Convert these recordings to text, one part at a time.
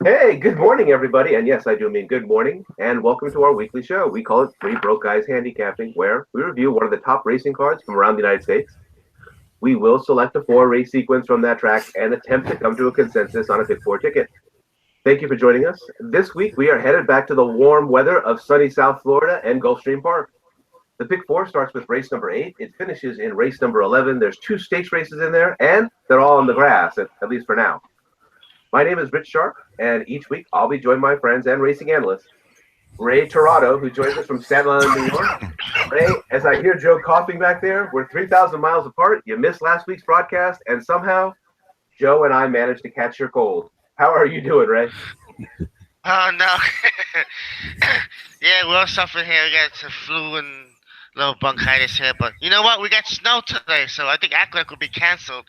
Hey, good morning, everybody. And yes, I do mean good morning. And welcome to our weekly show. We call it Three Broke Guys Handicapping, where we review one of the top racing cars from around the United States. We will select a four-race sequence from that track and attempt to come to a consensus on a Pick Four ticket. Thank you for joining us. This week, we are headed back to the warm weather of sunny South Florida and Gulfstream Park. The Pick Four starts with race number 8. It finishes in race number 11. There's 2 stakes races in there, and they're all on the grass, at least for now. My name is Rich Sharp, and each week I'll be joined by my friends and racing analysts, Ray Torado, who joins us from Staten Island, New York. Ray, as I hear Joe coughing back there, we're 3,000 miles apart. You missed last week's broadcast, and somehow Joe and I managed to catch your cold. How are you doing, Ray? Oh, no. Yeah, we're all suffering here. We got some flu and a little bronchitis here. But you know what? We got snow today, so I think Acklick will be canceled.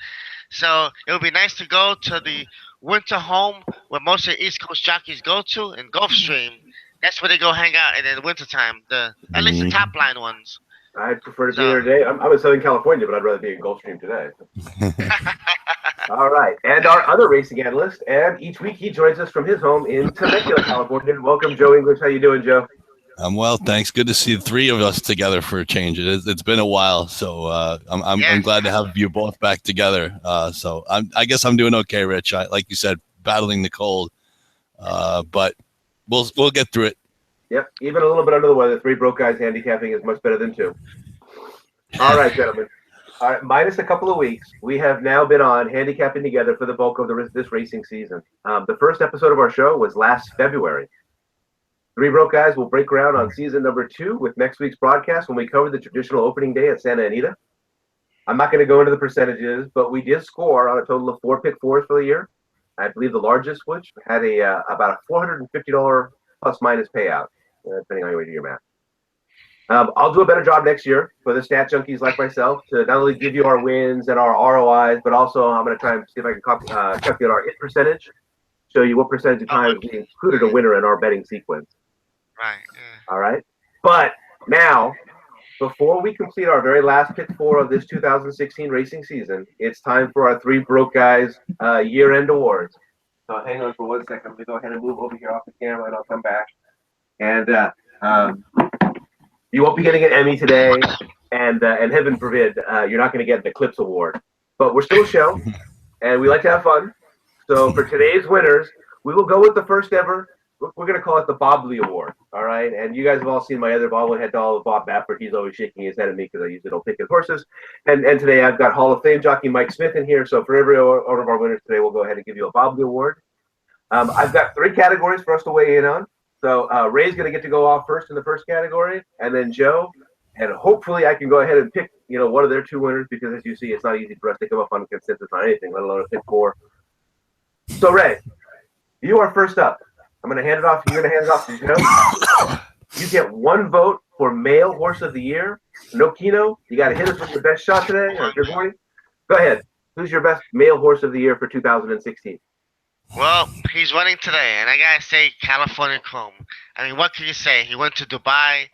So it would be nice to go to the winter home where most of the East Coast jockeys go to in Gulfstream. That's where they go hang out in the wintertime, at least the top line ones. I'd prefer to be there today. I'm in Southern California, but I'd rather be in Gulfstream today. All right. And our other racing analyst, and each week he joins us from his home in Temecula, California. Welcome, Joe English. How you doing, Joe? I'm well, thanks. Good to see the three of us together for a change. It's been a while, so I'm glad to have you both back together. So I guess I'm doing okay, Rich. Like you said, battling the cold, but we'll get through it. Yep, even a little bit under the weather. Three broke guys handicapping is much better than two. All right, gentlemen. All right, minus a couple of weeks, we have now been on handicapping together for the bulk of this racing season. The first episode of our show was last February. Three Broke Guys will break ground on season number 2 with next week's broadcast when we cover the traditional opening day at Santa Anita. I'm not going to go into the percentages, but we did score on a total of 4 pick fours for the year. I believe the largest, which had about a $450 plus minus payout, depending on your way to your math. I'll do a better job next year for the stat junkies like myself to not only give you our wins and our ROIs, but also I'm going to try and see if I can calculate our hit percentage, show you what percentage of times we included a winner in our betting sequence. Right. Yeah. All right. But now, before we complete our very last pick 4 of this 2016 racing season, it's time for our Three Broke Guys year-end awards. So hang on for 1 second. Let me go ahead and move over here off the camera, and I'll come back. And you won't be getting an Emmy today, and heaven forbid, you're not going to get an Eclipse Award. But we're still a show, and we like to have fun. So for today's winners, we will go with the first ever. We're going to call it the Bobley Award, all right? And you guys have all seen my other bobblehead doll, Bob Baffert. He's always shaking his head at me because I usually don't pick his horses. And today I've got Hall of Fame jockey Mike Smith in here. So for every one of our winners today, we'll go ahead and give you a Bobley Award. I've got 3 categories for us to weigh in on. So Ray's going to get to go off first in the first category, and then Joe. And hopefully I can go ahead and pick, one of their 2 winners because, as you see, it's not easy for us to come up on a consensus on anything, let alone a pick 4. So, Ray, you are first up. I'm going to hand it off. You're going to hand it off to Joe. You get 1 vote for Male Horse of the Year. No Kino. You got to hit us with your best shot today. Or good morning. Go ahead. Who's your best Male Horse of the Year for 2016? Well, he's running today, and I got to say California Chrome. I mean, what can you say? He went to Dubai.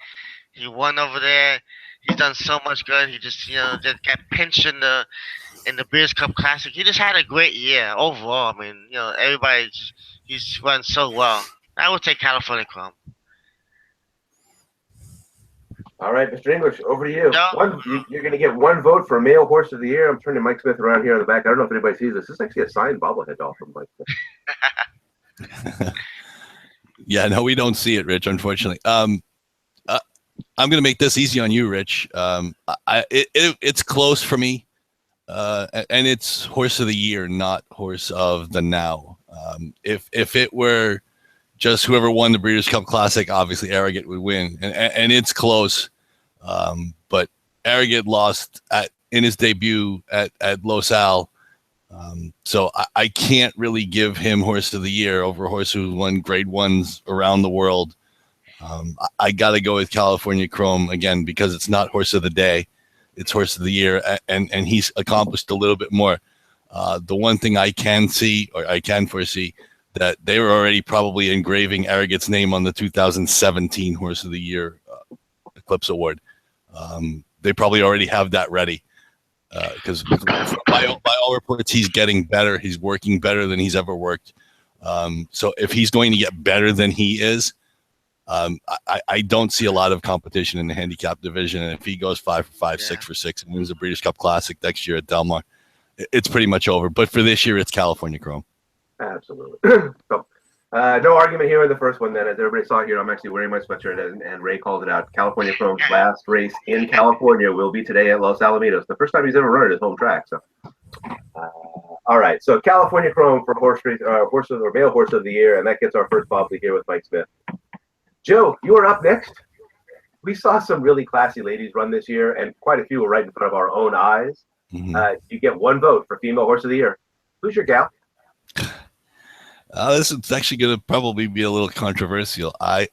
He won over there. He's done so much good. He just got pinched in the Breeders' Cup Classic. He just had a great year overall. I mean, everybody he's run so well. I would take California Chrome. All right, Mr. English, over to you. No. You're going to get 1 vote for Male Horse of the Year. I'm turning Mike Smith around here in the back. I don't know if anybody sees this. This is actually a signed bobblehead doll from Mike Smith. Yeah, no, we don't see it, Rich, unfortunately. I'm going to make this easy on you, Rich. It's close for me, and it's Horse of the Year, not Horse of the Now. If it were just whoever won the Breeders' Cup Classic, obviously Arrogant would win, and it's close. But Arrogant lost in his debut at Los Al, so I can't really give him Horse of the Year over a horse who won Grade 1s around the world. I got to go with California Chrome again because it's not Horse of the Day, it's Horse of the Year, and he's accomplished a little bit more. The one thing I can foresee, that they were already probably engraving Arrogant's name on the 2017 Horse of the Year Eclipse Award. They probably already have that ready because by all reports, he's getting better. He's working better than he's ever worked. So if he's going to get better than he is, I don't see a lot of competition in the handicap division. And if he goes 5 for 5, 6 for 6, and wins the Breeders' Cup Classic next year at Del Mar, it's pretty much over. But for this year, it's California Chrome. Absolutely. So, no argument here in the first one then. As everybody saw here, I'm actually wearing my sweatshirt, and Ray called it out. California Chrome's last race in California will be today at Los Alamitos. The first time he's ever run at his home track. So, all right. So California Chrome for horse race, horses or male horse of the year, and that gets our first bobbly here with Mike Smith. Joe, you are up next. We saw some really classy ladies run this year, and quite a few were right in front of our own eyes. You get one vote for female horse of the year. Who's your gal? This is actually going to probably be a little controversial. I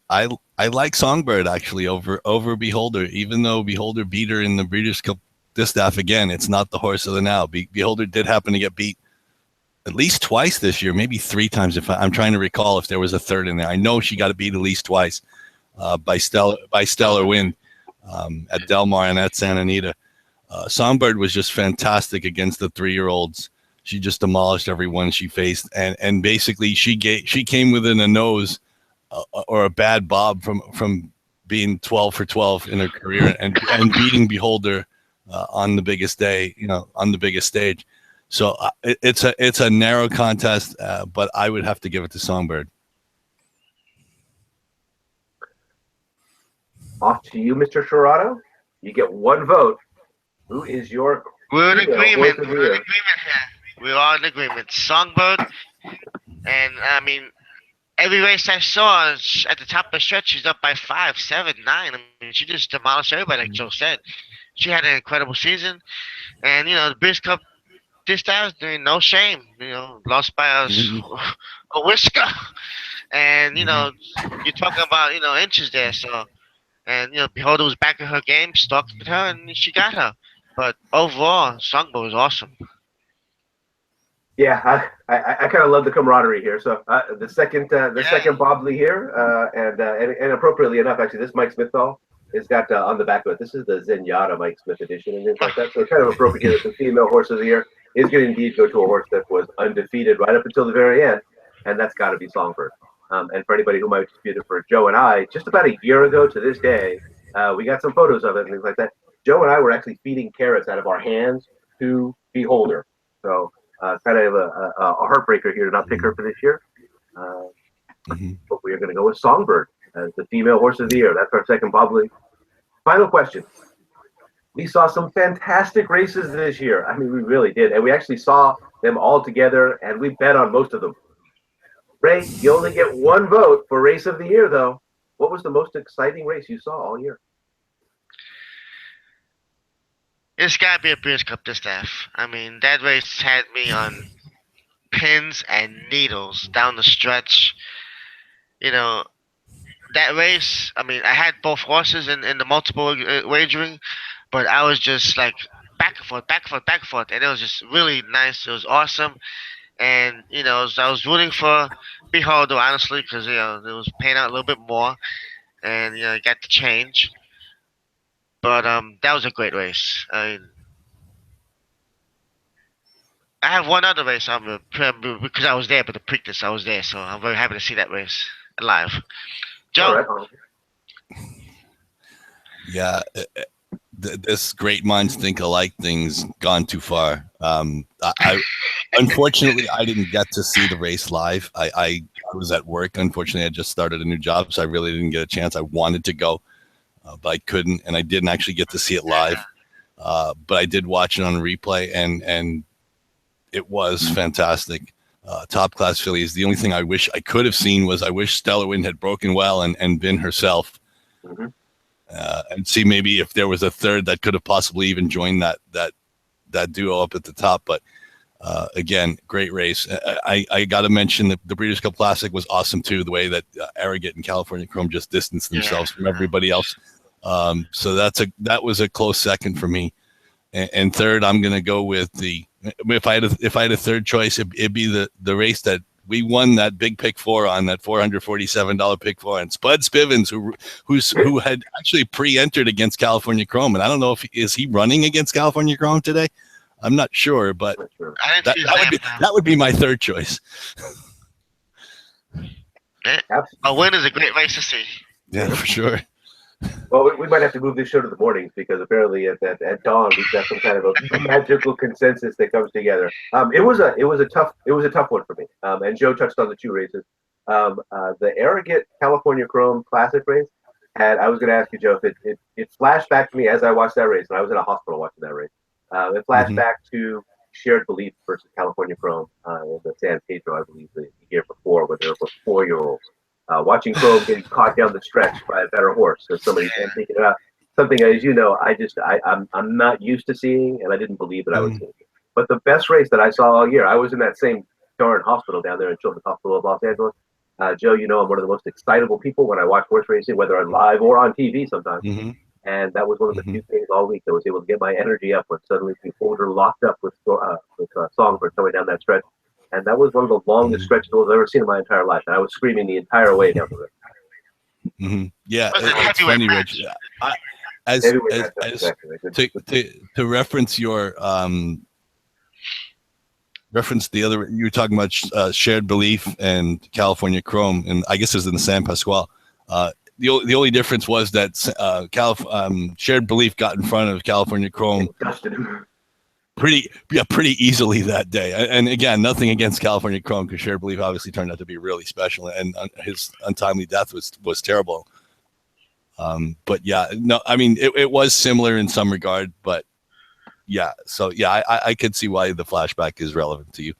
like Songbird actually over Beholder, even though Beholder beat her in the Breeders' Cup Distaff again. It's not the horse of the now. Beholder did happen to get beat at least twice this year, maybe 3 times. If I'm trying to recall if there was a third in there. I know she got beat at least twice by Stellar Wind at Del Mar and at Santa Anita. Songbird was just fantastic against the 3-year-olds. She just demolished everyone she faced, and basically she came within a nose or a bad bob from being 12 for 12 in her career and beating Beholder on the biggest day, on the biggest stage. So it's a narrow contest, but I would have to give it to Songbird. Off to you, Mr. Sherrado. You get one vote. Who is your? We're in agreement. We're in agreement here. We're all in agreement. Songbird, and I mean, every race I saw at the top of the stretch, she's up by 5, 7, 9. I mean, she just demolished everybody, like Joe said. She had an incredible season, and the Breeders' Cup this time, no shame. Lost by a whisker, and you're talking about inches there. So, and Beholder was back in her game, stalked her, and she got her. But overall, Songbird was awesome. Yeah, I kind of love the camaraderie here. So the second Bobley here, and appropriately enough, actually, this Mike Smith doll is got on the back of it. This is the Zenyatta Mike Smith edition and things like that. So kind of appropriate here that the female horse of the year is going to indeed go to a horse that was undefeated right up until the very end, and that's got to be Songbird. And for anybody who might dispute it, for Joe and I, just about a year ago to this day, we got some photos of it and things like that. Joe and I were actually feeding carrots out of our hands to Beholder. So kind of a heartbreaker here to not pick her for this year. But we are going to go with Songbird as the female horse of the year. That's our second Bobley. Final question. We saw some fantastic races this year. I mean, we really did. And we actually saw them all together, and we bet on most of them. Ray, you only get one vote for race of the year, though. What was the most exciting race you saw all year? It's got to be a Breeders' Cup Distaff. I mean, that race had me on pins and needles down the stretch. That race, I mean, I had both horses in the multiple wagering, but I was just like back and forth, back and forth, back and forth. And it was just really nice. It was awesome. And, I was rooting for Beholder, honestly, because, it was paying out a little bit more. And, I got the change. But that was a great race. I have one other race because I was there, but the Preakness, I was there. So I'm very happy to see that race live. Joe? Right. Yeah, this great minds think alike thing's gone too far. Unfortunately, I didn't get to see the race live. I was at work. Unfortunately, I just started a new job, so I really didn't get a chance. I wanted to go, but I couldn't, and I didn't actually get to see it live. But I did watch it on replay, and it was fantastic. Top class fillies. The only thing I wish I could have seen was I wish Stellar Wind had broken well and been herself. And see maybe if there was a third that could have possibly even joined that duo up at the top. But again, great race. I got to mention that the Breeders' Cup Classic was awesome too. The way that Arrogant and California Chrome just distanced themselves from everybody else. So that was a close second for me. And third, I'm going to go with if I had a third choice, it'd be the race that we won that big pick 4 on, that $447 pick 4, and Spud Spivens, who had actually pre-entered against California Chrome, and I don't know is he running against California Chrome today. I'm not sure, but that would be my third choice. Yeah. Abs- A win is a great race to see. Yeah, for sure. Well, we might have to move this show to the mornings because apparently at dawn we've got some kind of a magical consensus that comes together. It was a tough one for me. And Joe touched on the two races. The Arrogant California Chrome Classic race, and I was going to ask you, Joe, if it flashed back to me as I watched that race, and I was in a hospital watching that race. It flashed Mhm. back to Shared Belief versus California Chrome in the San Pedro, I believe, the year before, when they were 4-year-olds. Watching Chrome getting caught down the stretch by a better horse than somebody and thinking about something as you know, I'm not used to seeing, and I didn't believe that I was Mhm. seeing it. But the best race that I saw all year, I was in that same darn hospital down there in Children's Hospital of Los Angeles. Joe, you know I'm one of the most excitable people when I watch horse racing, whether I'm live or on TV sometimes. Mhm. And that was one of the Mhm. few things all week that was able to get my energy up when suddenly the folder locked up with Songbird coming down that stretch. And that was one of the longest Mhm. stretches I've ever seen in my entire life. And I was screaming the entire way down the road. Mhm. Yeah, Was it it's heavyweight funny, match? Rich. I, as Heavyweight as matchup, as exactly. to reference your reference the other you were talking about Shared Belief and California Chrome, and I guess it was in the San Pasquale. The only difference was that Shared Belief got in front of California Chrome Dustin. pretty easily that day. And again, nothing against California Chrome, because Shared Belief obviously turned out to be really special, and his untimely death was terrible. But yeah, no, I mean it was similar in some regard, but yeah. So yeah, I could see why the flashback is relevant to you.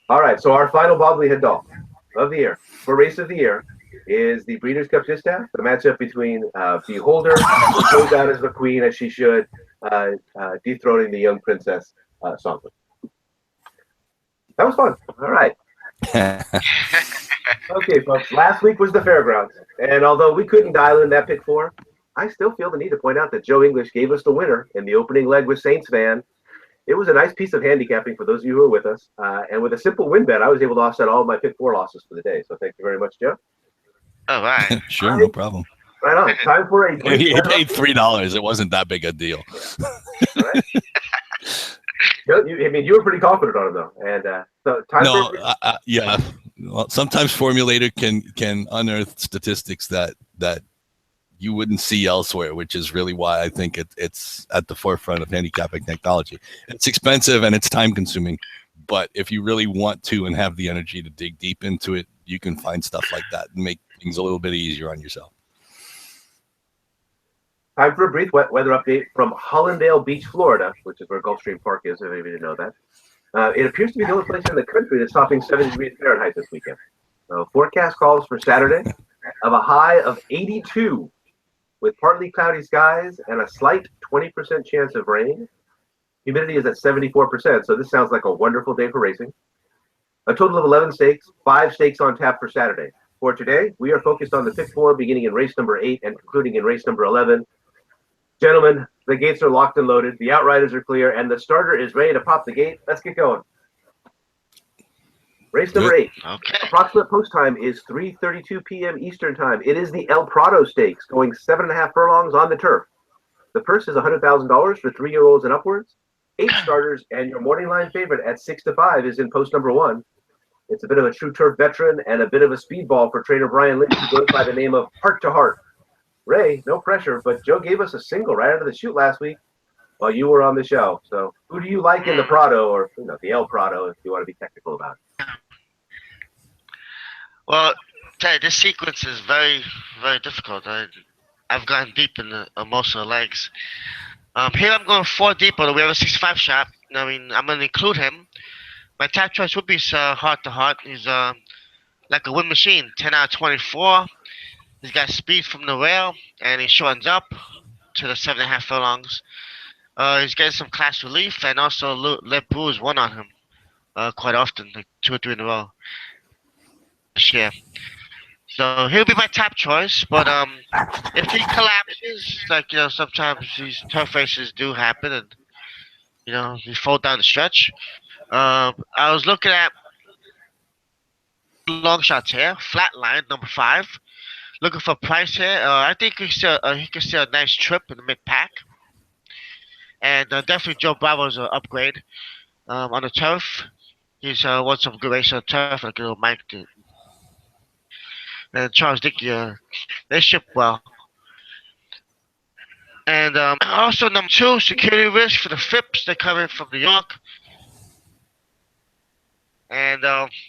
All right, so our final bobblehead doll of the year for race of the year is the Breeders' Cup Distaff, the matchup between Beholder, who goes out as the queen as she should, dethroning the young princess Songbird. That was fun. All right. Okay, folks. Last week was the fairgrounds, and although we couldn't dial in that pick four, I still feel the need to point out that Joe English gave us the winner in the opening leg with Saints Van. It was a nice piece of handicapping for those of you who are with us, and with a simple win bet, I was able to offset all of my pick four losses for the day. So thank you very much, Joe. All right. Sure, All no right, problem. right on. Time for a brief He weather paid update. $3. It wasn't that big a deal. All right. Joe, I mean, you were pretty confident on him though, and so time for. No, yeah. Well, sometimes Formulator can unearth statistics that you wouldn't see elsewhere, which is really why I think it's at the forefront of handicapping technology. It's expensive and it's time consuming, but if you really want to and have the energy to dig deep into it, you can find stuff like that and make things a little bit easier on yourself. Time for a brief weather update from Hollandale Beach, Florida, which is where Gulfstream Park is, if anybody didn't know that. It appears to be the only place in the country that's topping 70 degrees Fahrenheit this weekend. Forecast calls for Saturday of a high of 82 with partly cloudy skies and a slight 20% chance of rain. Humidity is at 74%, so this sounds like a wonderful day for racing. A total of 11 stakes, 5 stakes on tap for Saturday. For today, we are focused on the pick four, beginning in race number 8 and concluding in race number 11. Gentlemen, the gates are locked and loaded, the outriders are clear, and the starter is ready to pop the gate. Let's get going. Race number 8. Okay. Approximate post time is 3:32 p.m. Eastern Time. It is the El Prado Stakes, going 7.5 furlongs on the turf. The purse is $100,000 for 3-year-olds and upwards. 8 starters, and your morning line favorite at 6-5 is in post number 1. It's a bit of a true turf veteran and a bit of a speedball for trainer Brian Lynch, who goes by the name of Heart to Heart. Ray, no pressure, but Joe gave us a single right out of the chute last week while you were on the show. So who do you like in the Prado, or the El Prado, if you want to be technical about it? Well, Ted, this sequence is very, very difficult. I've gone deep in most of the legs. Here I'm going 4 deep, but we have a 65 shot. I mean, I'm going to include him. My top choice would be Heart to Heart. He's like a wind machine, 10 out of 24. He's got speed from the rail, and he shortens up to the 7.5 furlongs. He's getting some class relief, and also Le Bruce won on him quite often, like 2 or 3 in a row this year. So he'll be my top choice, but if he collapses, like sometimes these tough races do happen, and he fall down the stretch. I was looking at long shots here, flat line number 5. Looking for price here. I think he can see a nice trip in the mid pack, and definitely Joe Bravo's an upgrade on the turf. He's won some good races on turf, like Mike did. and Charles Dickey. They ship well. And also number two, security risk for the Phipps. They're coming from New York, and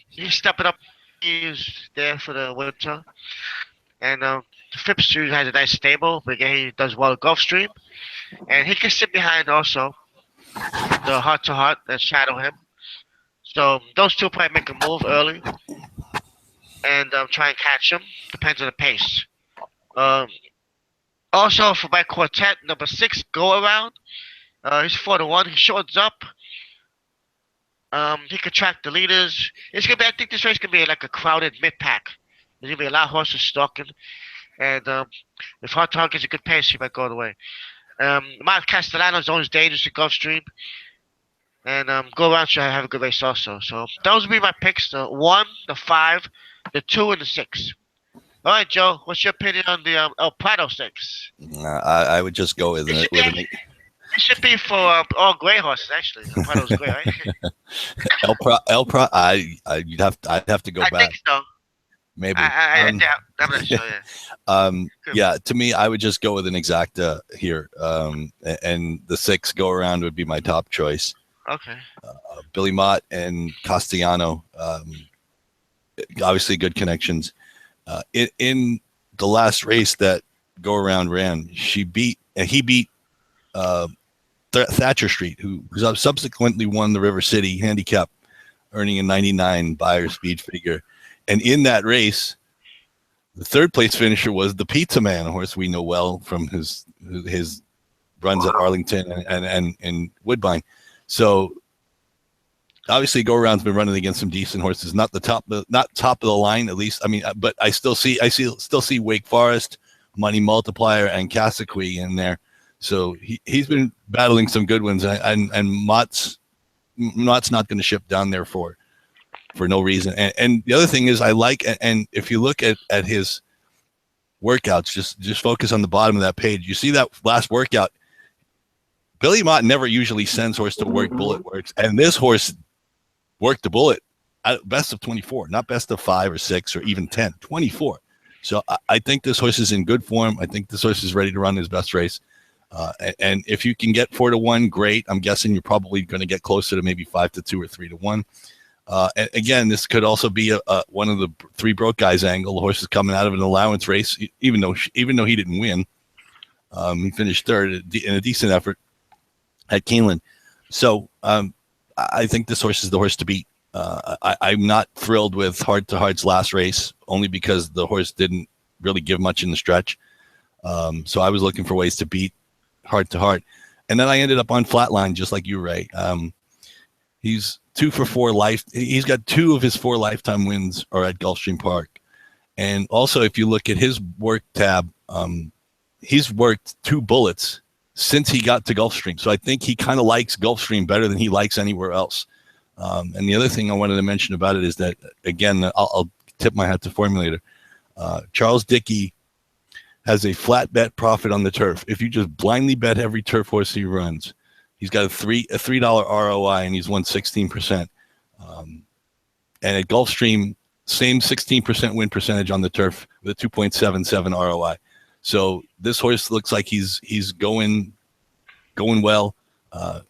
he's stepping up. He's there for the winter, and the Phipps too has a nice stable. But again, he does well at Gulfstream, and he can sit behind also the heart to heart that shadow him. So those two probably make a move early and try and catch him. Depends on the pace. Um, Also for my quartet, number six, go around. He's 4-1. He shorts up. He can track the leaders. It's gonna be. I think this race gonna be like a crowded mid pack. There's gonna be a lot of horses stalking, and if Hard Talk gets a good pace, he might go all the way. Mark Castellano's always dangerous at Gulfstream, and go around should have a good race also. So those would be my picks: the 1, the 5, the 2, and the 6. All right, Joe. What's your opinion on the El Prado 6? I would just go with it. It should be for all gray horses, actually. El Prado's gray, right? I'd have to go I back. think so. Maybe. I'm not sure. Yeah. Yeah. To me, I would just go with an exacta here, and the 6 go around would be my top choice. Okay. Billy Mott and Castellano, obviously good connections. In the last race that go around ran, he beat Thatcher Street, who subsequently won the River City Handicap, earning a 99 Beyer speed figure. And in that race, the third place finisher was the Pizza Man, a horse we know well from his runs at Arlington and Woodbine. So obviously, Go Around's been running against some decent horses, not top of the line at least. I mean, but I still see Wake Forest, Money Multiplier, and Cassequee in there. So he's been battling some good ones, and Mott's not going to ship down there for no reason. And the other thing is, I like, and if you look at his workouts, just focus on the bottom of that page. You see that last workout. Billy Mott never usually sends horse to work bullet works, and this horse worked the bullet at best of 24, not best of 5 or 6 or even 10, 24. So I think this horse is in good form. I think this horse is ready to run his best race. And if you can get 4-1, great. I'm guessing you're probably going to get closer to maybe 5-2 or 3-1. And again, this could also be one of the 3 broke guys angle. The horse is coming out of an allowance race, even though he didn't win. He finished third in a decent effort at Keeneland. So I think this horse is the horse to beat. I'm not thrilled with Heart to Heart's last race, only because the horse didn't really give much in the stretch. So I was looking for ways to beat Heart to Heart. And then I ended up on Flatline, just like you, Ray. He's 2 for 4 life. He's got 2 of his 4 lifetime wins are at Gulfstream Park. And also, if you look at his work tab, he's worked 2 bullets since he got to Gulfstream. So I think he kind of likes Gulfstream better than he likes anywhere else. And the other thing I wanted to mention about it is that, again, I'll tip my hat to Formulator. Charles Dickey has a flat bet profit on the turf. If you just blindly bet every turf horse he runs, he's got a $3 ROI, and he's won 16%. And at Gulfstream, same 16% win percentage on the turf with a 2.77 ROI. So this horse looks like he's going well.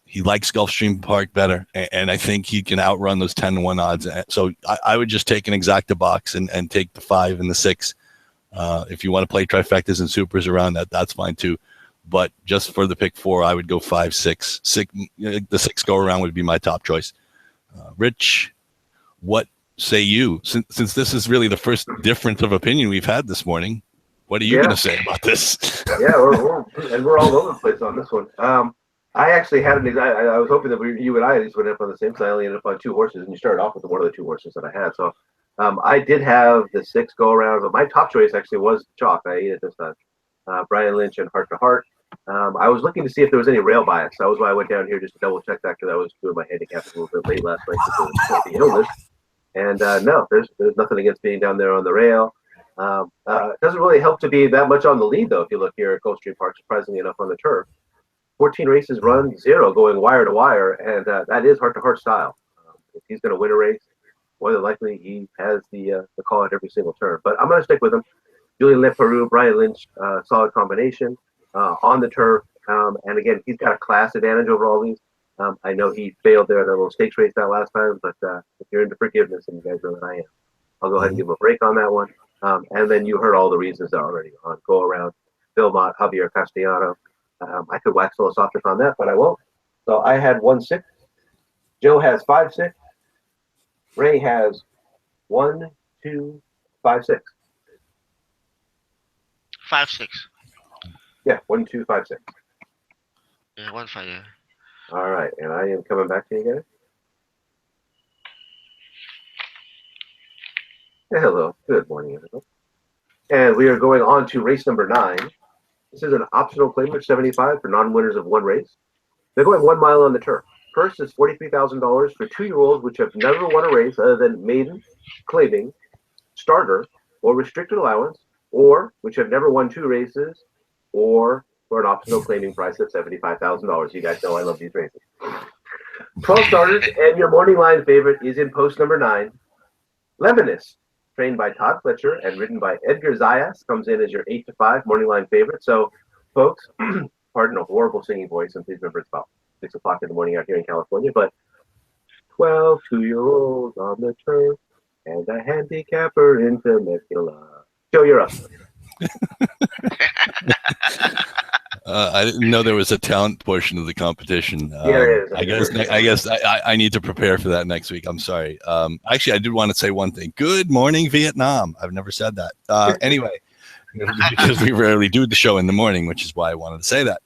He likes Gulfstream Park better, and I think he can outrun those 10-1 odds. So I would just take an exacta box and take the 5 and the 6. If you want to play trifectas and supers around that, that's fine too. But just for the pick 4, I would go 5, 6. The 6 go around would be my top choice. Rich, what say you? Since this is really the first difference of opinion we've had this morning, what are you going to say about this? Yeah, we're all over the place on this one. I actually had I was hoping that you and I at least would end up on the same side. I only ended up on 2 horses, and you started off with one of the 2 horses that I had. So I did have the 6 go around, but my top choice actually was Chalk. I ate it this time. Brian Lynch and Heart to Heart. I was looking to see if there was any rail bias. That was why I went down here just to double check that, because I was doing my handicapping a little bit late last night because of the illness. And no, there's nothing against being down there on the rail. It doesn't really help to be that much on the lead, though, if you look here at Gulfstream Park, surprisingly enough, on the turf. 14 races run, 0 going wire to wire, and that is Heart to Heart style. If he's going to win a race, more than likely he has the call at every single turn. But I'm going to stick with him. Julian Leparoux, Brian Lynch, solid combination on the turf. And again, he's got a class advantage over all these. I know he failed there at a little stakes race that last time, but if you're into forgiveness, and you guys know that I am, I'll go ahead and give him a break on that one. And then you heard all the reasons already on Go Around, Phil Mott, Javier Castellano. I could wax philosophic on that, but I won't. So I had 1-6. Joe has 5-6. Ray has 1, 2, 5, 6. 5-6. Yeah, 1, 2, 5, 6. Yeah, 1-5. Yeah. All right, and I am coming back to you guys. Hello, good morning, everyone. And we are going on to race number 9. This is an optional claim of 75 for non-winners of one race. They're going 1 mile on the turf. First is $43,000 for 2-year-olds which have never won a race other than maiden, claiming, starter, or restricted allowance, or which have never won 2 races, or for an optional claiming price of $75,000. You guys know I love these races. 12 starters, and your morning line favorite is in post number 9. Lebanese, trained by Todd Fletcher and ridden by Edgar Zayas, comes in as your 8-5 morning line favorite. So, folks, pardon a horrible singing voice, and please remember it's about 6 o'clock in the morning out here in California, but 12 2-year-olds on the turf and a handicapper in Temecula. Joe, you're up. I didn't know there was a talent portion of the competition. There is. I guess I need to prepare for that next week. I'm sorry. Actually, I did want to say one thing. Good morning, Vietnam. I've never said that. Anyway, because we rarely do the show in the morning, which is why I wanted to say that.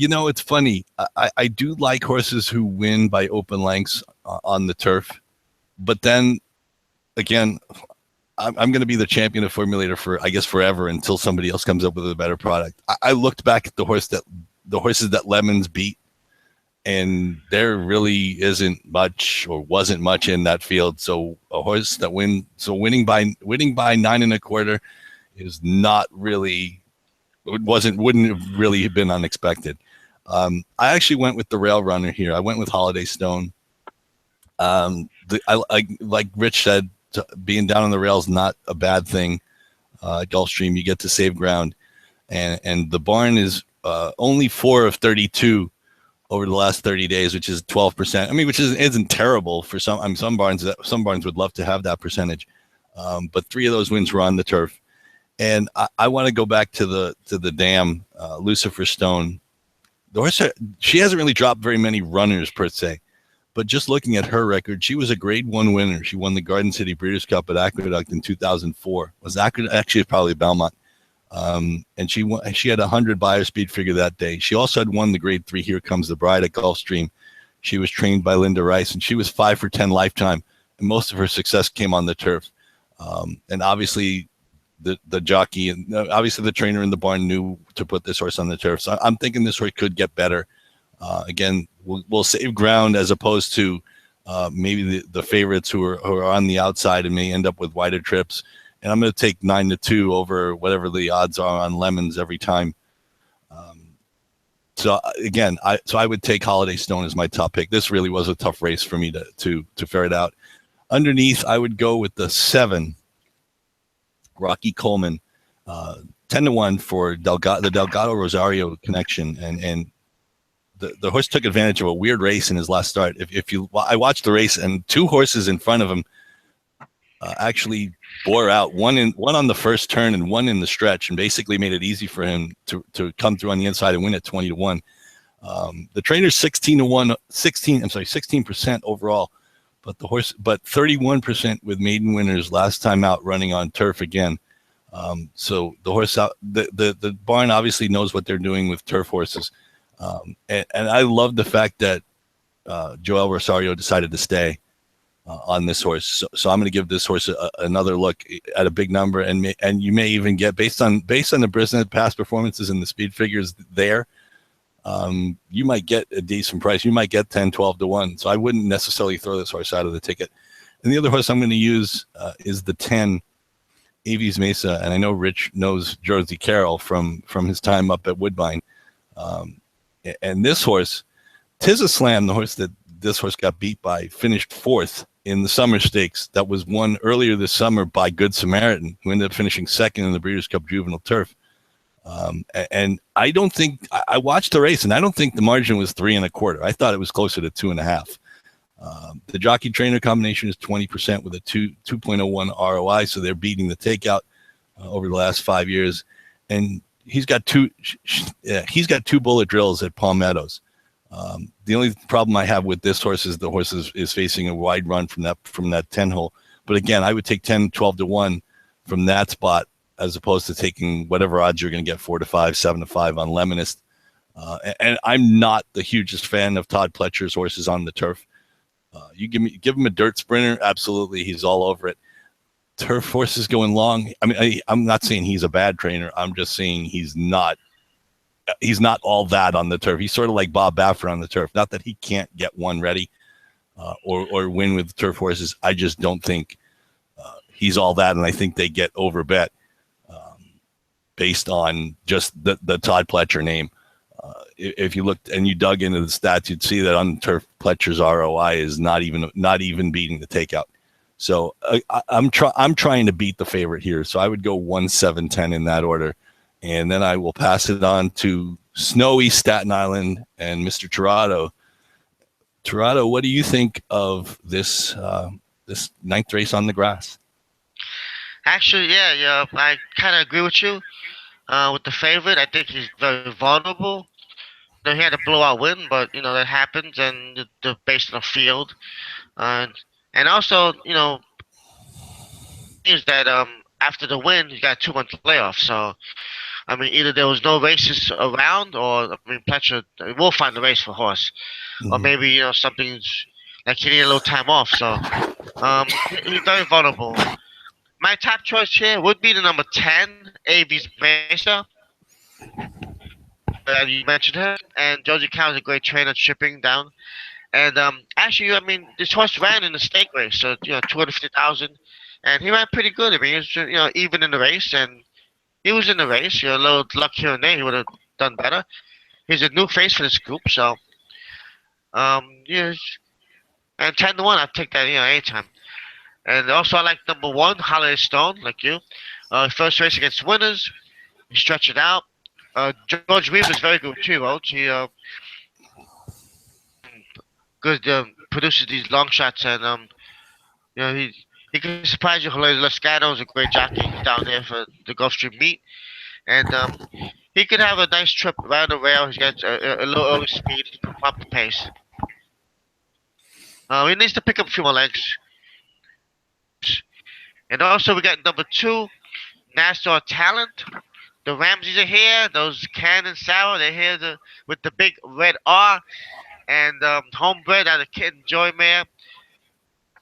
It's funny. I do like horses who win by open lengths on the turf, but then again, I'm going to be the champion of Formulator for, I guess, forever until somebody else comes up with a better product. I looked back at the horses that Lemons beat, and there really isn't much or wasn't much in that field. So a horse that winning by 9 1/4 is not really, wouldn't have really been unexpected. I actually went with the rail runner here. I went with Holiday Stone. Like Rich said, being down on the rails not a bad thing. Gulfstream, you get to save ground, and the barn is only 4 of 32 over the last 30 days, which is 12%. I mean, which isn't terrible for some. Some barns would love to have that percentage, but 3 of those wins were on the turf. And I want to go back to the dam, Lucifer Stone. The horse, she hasn't really dropped very many runners per se. But just looking at her record, she was a Grade 1 winner. She won the Garden City Breeders' Cup at Aqueduct in 2004. Actually probably Belmont, and she had 100 buyer speed figure that day. She also had won the Grade 3 Here Comes the Bride at Gulfstream. She was trained by Linda Rice, and she was 5 for 10 lifetime. And most of her success came on the turf. And obviously, the jockey and obviously the trainer in the barn knew to put this horse on the turf. So I'm thinking this horse could get better. Again, we'll save ground as opposed to maybe the favorites who are on the outside and may end up with wider trips. And I'm going to take 9-2 over whatever the odds are on Lemons every time. So again, I would take Holiday Stone as my top pick. This really was a tough race for me to ferret out. Underneath, I would go with the 7, Rocky Coleman, 10-1 for the Delgado Rosario connection, and the horse took advantage of a weird race in his last start. I watched the race, and 2 horses in front of him actually bore out, one on the first turn and one in the stretch, and basically made it easy for him to come through on the inside and win at 20-1. The trainer's 16% overall, but 31% with maiden winners last time out running on turf again. So the horse out, the barn obviously knows what they're doing with turf horses. And I love the fact that Joel Rosario decided to stay on this horse. So I'm going to give this horse another look at a big number, and you may even get based on the Brisnet past performances and the speed figures there. You might get a decent price. You might get 10-12-1. So I wouldn't necessarily throw this horse out of the ticket. And the other horse I'm going to use is the 10, Aves Mesa. And I know Rich knows Jersey Carroll from his time up at Woodbine. And this horse, Tiz a Slam, the horse that this horse got beat by, finished 4th in the Summer Stakes that was won earlier this summer by Good Samaritan, who ended up finishing second in the Breeders' Cup Juvenile Turf. And I don't think I watched the race, and I don't think the margin was 3 1/4. I thought it was closer to 2.5. The jockey trainer combination is 20% with a 2.01 ROI, so they're beating the takeout over the last 5 years. And he's got two bullet drills at Palm Meadows. The only problem I have with this horse is the horse is facing a wide run from that 10 hole. But again, I would take 10, 12 to 1 from that spot, as opposed to taking whatever odds you're going to get, 4 to 5, 7 to 5 on Lemonist. And I'm not the hugest fan of Todd Pletcher's horses on the turf. You give him a dirt sprinter, absolutely, he's all over it. Turf horses going long. I mean, I'm not saying he's a bad trainer. I'm just saying he's not all that on the turf. He's sort of like Bob Baffert on the turf. Not that he can't get one ready or win with turf horses. I just don't think he's all that, and I think they get overbet based on just the Todd Pletcher name. If you looked and you dug into the stats, you'd see that on turf, Pletcher's ROI is not even beating the takeout. So I'm trying to beat the favorite here. So I would go 1, 7, 10 in that order, and then I will pass it on to Snowy Staten Island and Mr. Tirado. Tirado, what do you think of this ninth race on the grass? Actually, yeah, I kind of agree with you. With the favorite, I think he's very vulnerable. He had a blowout win, but that happens, and they're based on the field, and also is that after the win he got a 2-month layoff. So I mean, either there was no races around, or Pletcher will find a race for horse, or maybe something's like he needed a little time off. So he's very vulnerable. My top choice here would be the number 10, Avis Mesa. You mentioned her, and Josie Cow is a great trainer, shipping down. And actually, this horse ran in the stake race, so 250,000, and he ran pretty good. He was even in the race, and he was in the race. A little luck here and there, he would have done better. He's a new face for this group, so and 10 to 1, I'd take that anytime. And also, I like number 1, Holiday Stone, like you. First race against winners, he stretched it out. George Reeve is very good with 2 votes. He produces these long shots, and he can surprise you. Lascano is a great jockey. He's down there for the Gulfstream meet, and he could have a nice trip around the rail. He's got a little early speed. He can pump the pace. He needs to pick up a few more legs. And also, we got number 2, Nassau Talent. The Ramses are here. Those Cannon Sour, they're here with the big red R. And homebred out of Kitten Joy Mare.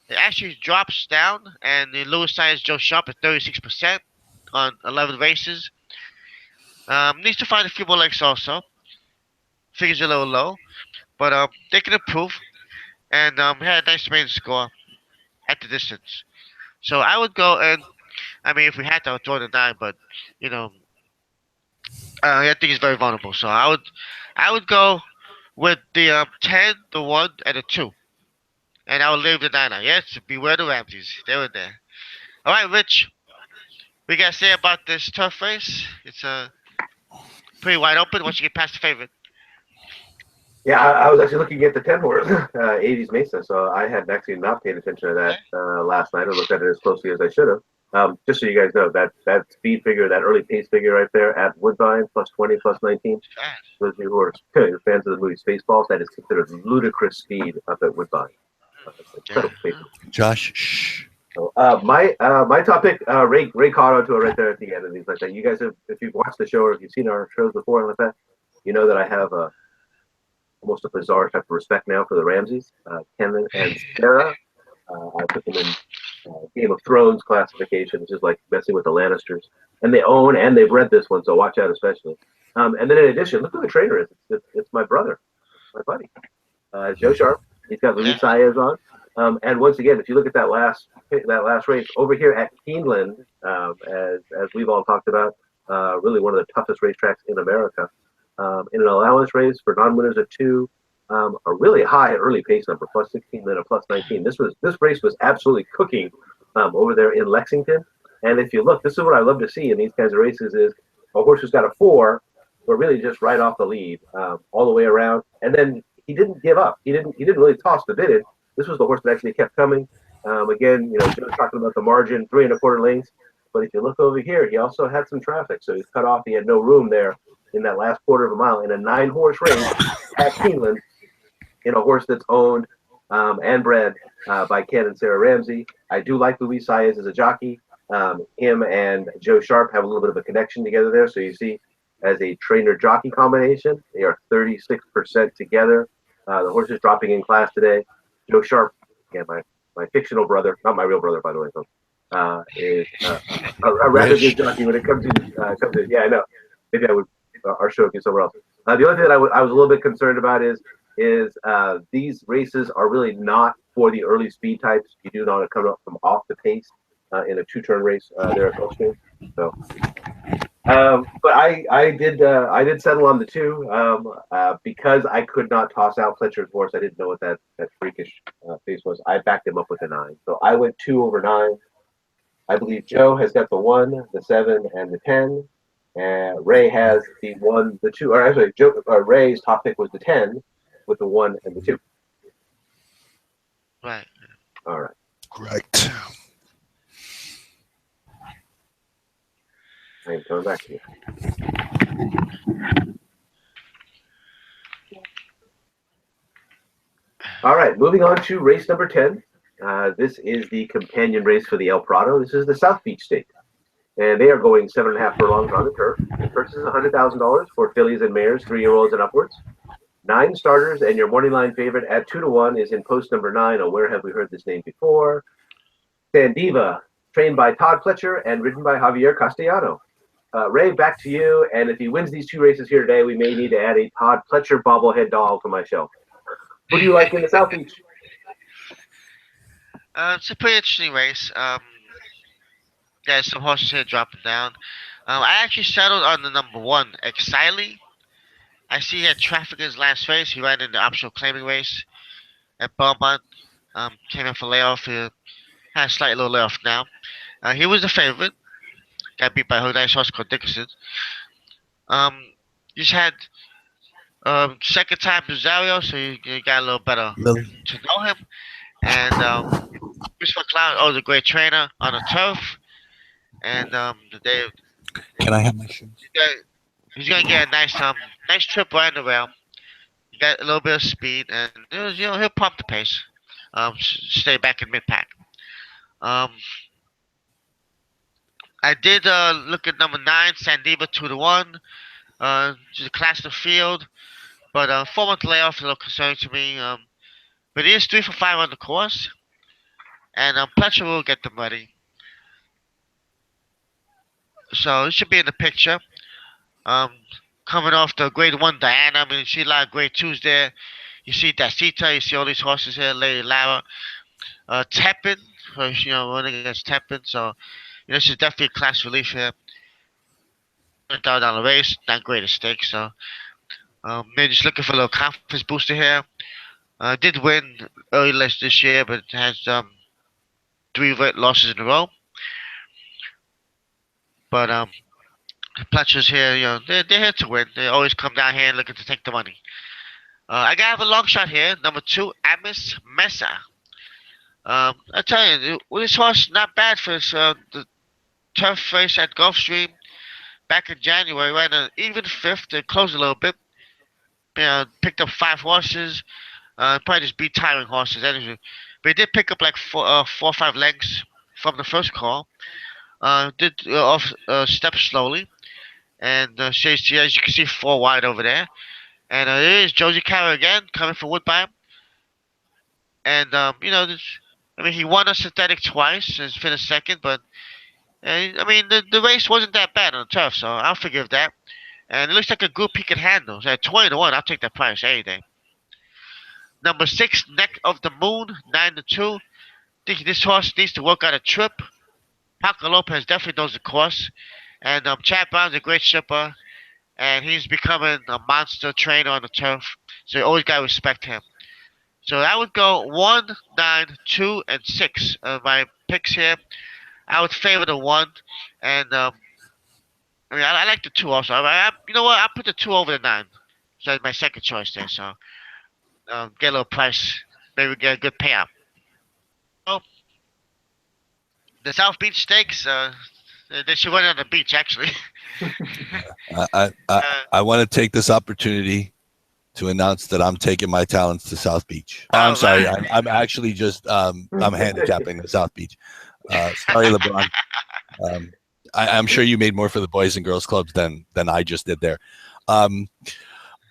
It actually drops down, and the Lewis Science Joe Sharp at 36% on 11 races. Needs to find a few more legs also. Figures a little low, but they can improve. And had a nice main score at the distance. So I would go, and if we had to, I would throw the 9, but I think he's very vulnerable. So I would go with the 10, the 1, and the 2. And I will leave the 9 out. Yes, beware the Ramses. They were there. All right, Rich. We got to say about this turf race. It's pretty wide open once you get past the favorite. Yeah, I was actually looking at the 10 horse, 80s Mesa, so I had actually not paid attention to that last night. I looked at it as closely as I should have. Just so you guys know, that speed figure, that early pace figure right there at Woodbine, plus 20, plus 19. Those of you who are fans of the movie Spaceballs, that is considered ludicrous speed up at Woodbine. Josh, shh. So, my topic, Ray caught onto it right there at the end, and he's like, you guys have, if you've watched the show or if you've seen our shows before and like that, you know that I have almost a bizarre type of respect now for the Ramses, Ken and Sarah. I put them in Game of Thrones classification, which is like messing with the Lannisters. And they own and they've read this one, so watch out especially. And then in addition, look who the trainer is. It's my brother, my buddy, Joe Sharp. He's got Luis Saez on. And once again, if you look at that last race over here at Keeneland, as we've all talked about, really one of the toughest racetracks in America. In an allowance race for non-winners of 2, a really high early pace number, plus 16, then a plus 19. This race was absolutely cooking over there in Lexington. And if you look, this is what I love to see in these kinds of races: is a horse who's got a 4, but really just right off the lead all the way around, and then he didn't give up. He didn't really toss the bit in. This was the horse that actually kept coming. Again, Joe's talking about the margin, 3 1/4 lengths. But if you look over here, he also had some traffic, so he's cut off. He had no room there in that last 1/4 mile in a 9-horse race at Keeneland, in a horse that's owned and bred by Ken and Sarah Ramsey. I do like Luis Saez as a jockey. Him and Joe Sharp have a little bit of a connection together there. So you see, as a trainer-jockey combination, they are 36% together. The horse is dropping in class today. Joe Sharp, again, my fictional brother, not my real brother, by the way, folks, is a rather good jockey when it comes to. Yeah, I know. Maybe I would. Our show would be somewhere else. The only thing that I was a little bit concerned about is these races are really not for the early speed types. You do not want to come up from off the pace in a 2-turn race there at Gulfstream. So, but I did settle on the 2 because I could not toss out Fletcher's horse. I didn't know what that freakish pace was. I backed him up with a 9. So I went 2/9. I believe Joe has got the 1, the 7, and the 10. And Ray has the 1, the 2, or actually, Ray's top pick was the 10 with the 1 and the 2. Right. All right. Correct. I am coming back to you. All right, moving on to race number 10. This is the companion race for the El Prado. This is the South Beach Stakes. And they are going 7.5 furlongs on the turf. The purse is $100,000 for fillies and mares, 3-year-olds and upwards. 9 starters, and your morning line favorite at 2-1 is in post number 9. Oh, where have we heard this name before? Sandiva, trained by Todd Fletcher and ridden by Javier Castellano. Ray, back to you. And if he wins these 2 races here today, we may need to add a Todd Fletcher bobblehead doll to my shelf. Who do you like in the South Beach? It's a pretty interesting race. There's some horses here dropping down. I actually settled on the number 1, Exiley. I see he had traffic in his last race. He ran in the optional claiming race at Belmont. Came in for layoff. He had a slight little layoff now. He was the favorite. Got beat by a nice horse called Dickinson. He's had second time Rosario, so you got a little better to know him. And Christopher Cloud, the great trainer on the turf. And Can I have my shoes? he's gonna get a nice trip right in the rail. He got a little bit of speed, and he'll pump the pace. Stay back in mid pack. I did look at number 9, Sandiva 2-1. Just a class of field, but 4-month layoff is a little concerning to me. But he is 3 for 5 on the course, and Pletcher will get them ready. So it should be in the picture. Coming off the grade 1 Diana, I mean, you see a lot of grade 2s there. You see Dacita, you see all these horses here, Lady Lara. Tepin, running against Tepin. So, this is definitely a class relief here. $100,000 race, not great at stake. So, maybe just looking for a little confidence booster here. Did win early this year, but has 3 losses in a row. But Pletcher's here, they're here to win. They always come down here looking to take the money. I gotta have a long shot here. Number 2, Amis Mesa. I tell you, this horse not bad for the turf race at Gulfstream back in January. Ran an even 5th. They closed a little bit. Picked up 5 horses. Probably just beat tiring horses. Anyway. But he did pick up like 4 or 5 lengths from the first call. Did step slowly. And as you can see, 4 wide over there. And it is Josie Carroll again coming for Woodbine. And he won a synthetic twice and finished second, but the race wasn't that bad on the turf, so I'll forgive that. And it looks like a group he can handle. So at 20-1, I'll take that price any day. Number 6, Neck of the Moon, 9-2. I think this horse needs to work out a trip. Paco Lopez definitely knows the course. And Chad Brown's a great shipper. And he's becoming a monster trainer on the turf. So you always gotta respect him. So I would go 1, 9, 2, and 6. My picks here. I would favor the 1, and I mean I like the 2 also. You know what? I put the 2 over the 9. So that's my second choice there. So get a little price, maybe get a good payout. So the South Beach Stakes. They should run on the beach actually. I want to take this opportunity to announce that I'm taking my talents to South Beach. Oh, I'm sorry. Right. I'm actually just I'm handicapping the South Beach. Sorry, LeBron. I'm sure you made more for the boys and girls clubs than I just did there.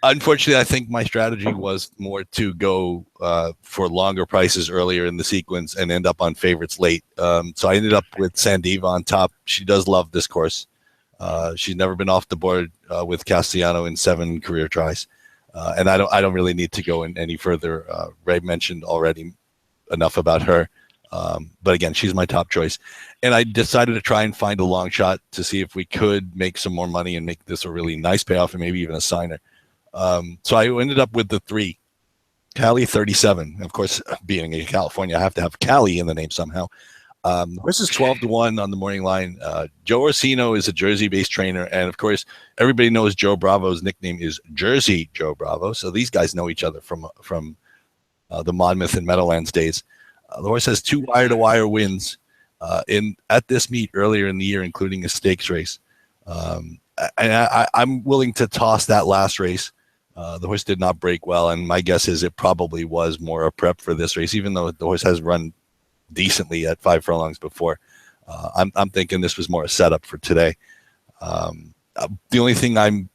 Unfortunately, I think my strategy was more to go for longer prices earlier in the sequence and end up on favorites late. So I ended up with Sandiva on top. She does love this course. She's never been off the board with Castellano in 7 career tries. And I don't really need to go in any further. Ray mentioned already enough about her. But again, she's my top choice. And I decided to try and find a long shot to see if we could make some more money and make this a really nice payoff and maybe even a signer. So I ended up with the 3, Cali 37. Of course, being in California, I have to have Cali in the name somehow. This is 12-1 on the morning line. Joe Orsino is a Jersey-based trainer, and of course, everybody knows Joe Bravo's nickname is Jersey Joe Bravo. So these guys know each other from the Monmouth and Meadowlands days. The horse has 2 wire-to-wire wins at this meet earlier in the year, including a stakes race. And I'm willing to toss that last race. The horse did not break well, and my guess is it probably was more a prep for this race, even though the horse has run decently at 5 furlongs before. I'm thinking this was more a setup for today. The only thing I'm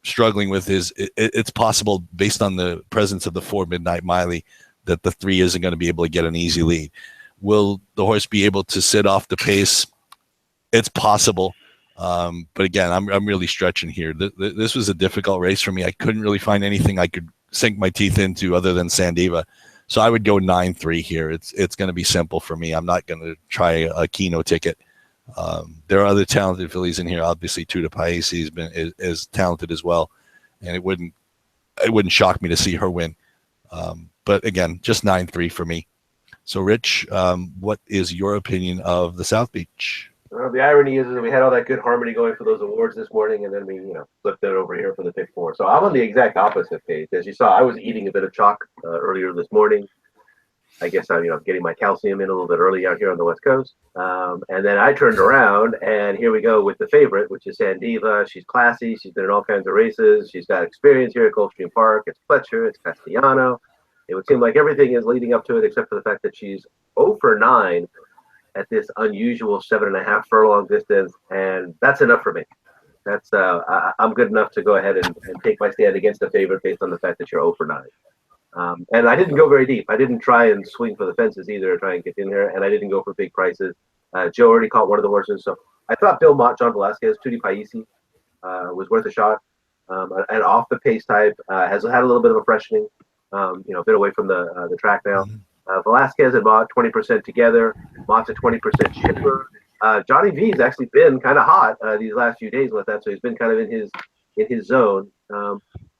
struggling with is it's possible, based on the presence of the 4 Midnight Miley, that the 3 isn't going to be able to get an easy lead. Will the horse be able to sit off the pace? It's possible. But again, I'm really stretching here. This was a difficult race for me. I couldn't really find anything I could sink my teeth into other than Sandiva. So I would go 9-3 here. It's going to be simple for me. I'm not going to try a Keno ticket. There are other talented fillies in here. Obviously, Tuta Paesi is talented as well, and it wouldn't shock me to see her win. But again, just 9-3 for me. So, Rich, what is your opinion of the South Beach? The irony is that we had all that good harmony going for those awards this morning, and then we, flipped it over here for the pick 4. So I'm on the exact opposite page. As you saw, I was eating a bit of chalk earlier this morning. I guess I'm, getting my calcium in a little bit early out here on the West Coast. And then I turned around, and here we go with the favorite, which is Sandiva. She's classy. She's been in all kinds of races. She's got experience here at Gulfstream Park. It's Fletcher. It's Castellano. It would seem like everything is leading up to it, except for the fact that she's 0 for 9 at this unusual 7.5 furlong distance, and that's enough for me. That's I'm good enough to go ahead and take my stand against the favorite based on the fact that you're 0 for 9. And I didn't go very deep. I didn't try and swing for the fences either to try and get in there, and I didn't go for big prices. Joe already caught one of the horses, so I thought Bill Mott, John Velasquez, Tutti Paesi was worth a shot. An off the pace type has had a little bit of a freshening, a bit away from the track now. Velasquez and Mott 20% together. Mott's a 20% chipper. Johnny V's actually been kind of hot these last few days with that, so he's been kind of in his zone.